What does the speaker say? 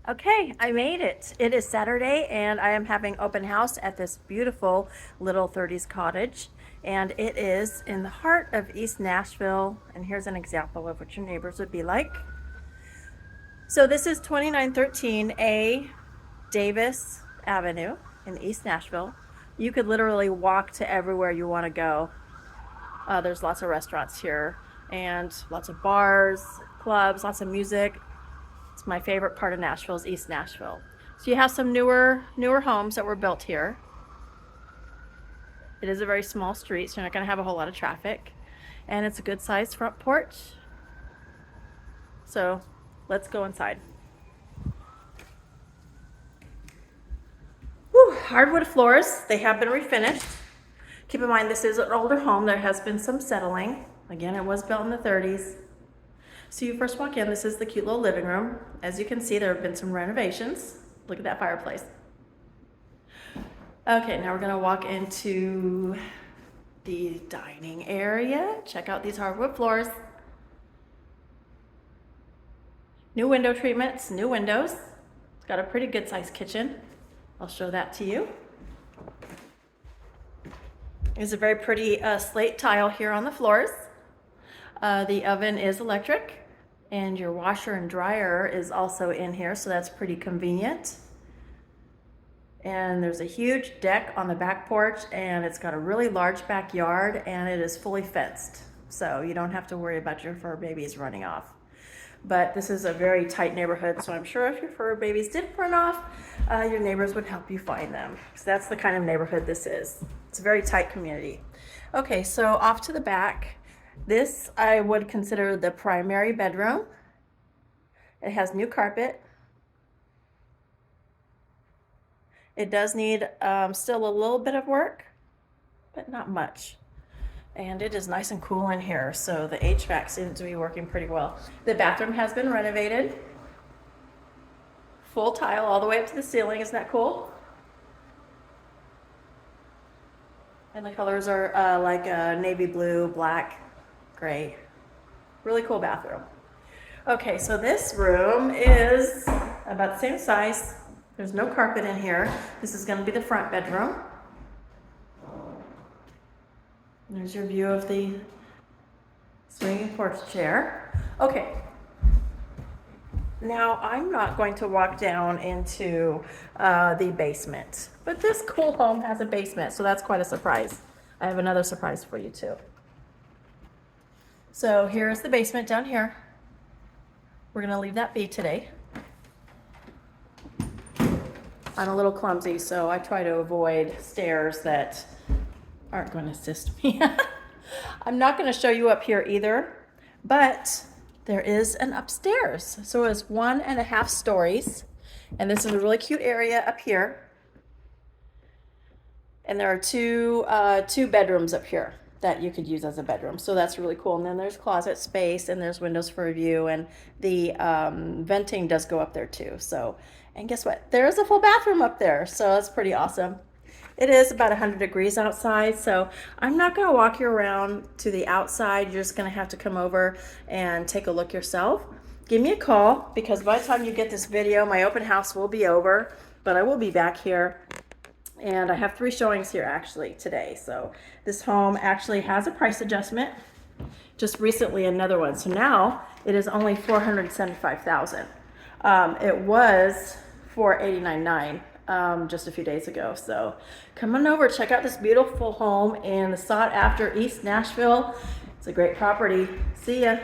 Okay, I made it. It is Saturday and I am having open house at this beautiful little 30s cottage. And it is in the heart of East Nashville. And here's an example of what your neighbors would be like. So this is 2913 A Davis Avenue in East Nashville. You could literally walk to everywhere you want to go. There's lots of restaurants here and lots of bars, clubs, lots of music. It's my favorite part of Nashville is East Nashville. So you have some newer homes that were built here. It is a very small street, so you're not going to have a whole lot of traffic. And it's a good sized front porch. So let's go inside. Whew, hardwood floors, they have been refinished. Keep in mind this is an older home. There has been some settling. Again, it was built in the 30s. So you first walk in, this is the cute little living room. As you can see, there have been some renovations. Look at that fireplace. Okay, now we're gonna walk into the dining area. Check out these hardwood floors. New window treatments, new windows. It's got a pretty good sized kitchen. I'll show that to you. There's a very pretty slate tile here on the floors. The oven is electric and your washer and dryer is also in here, so that's pretty convenient. And there's a huge deck on the back porch and it's got a really large backyard and it is fully fenced. So you don't have to worry about your fur babies running off. But this is a very tight neighborhood, so I'm sure if your fur babies did run off, your neighbors would help you find them. So that's the kind of neighborhood this is. It's a very tight community. Okay, so off to the back. This I would consider the primary bedroom. It has new carpet. It does need still a little bit of work, but not much. And it is nice and cool in here, so the HVAC seems to be working pretty well. The bathroom has been renovated. Full tile all the way up to the ceiling. Isn't that cool? And the colors are like navy blue, black, gray. Really cool bathroom. Okay, so this room is about the same size. There's no carpet in here. This is going to be the front bedroom. There's your view of the swinging porch chair. Okay. Now, I'm not going to walk down into the basement, but this cool home has a basement, so that's quite a surprise. I have another surprise for you too. So here's the basement down here. We're gonna leave that be today. I'm a little clumsy, so I try to avoid stairs that aren't going to assist me. I'm not going to show you up here either, but there is an upstairs. So it's 1.5 stories, and this is a really cute area up here. And there are two bedrooms up here that you could use as a bedroom. So that's really cool. And then there's closet space and there's windows for a view, and the venting does go up there too. So, and guess what? There is a full bathroom up there. So that's pretty awesome. It is about 100 degrees outside, so I'm not going to walk you around to the outside. You're just going to have to come over and take a look yourself. Give me a call, because by the time you get this video, my open house will be over, but I will be back here. And I have 3 showings here actually today. So this home actually has a price adjustment. Just recently another one. So now it is only $475,000. It was $489,900. Just a few days ago. So come on over, check out this beautiful home in the sought after East Nashville. It's a great property. See ya.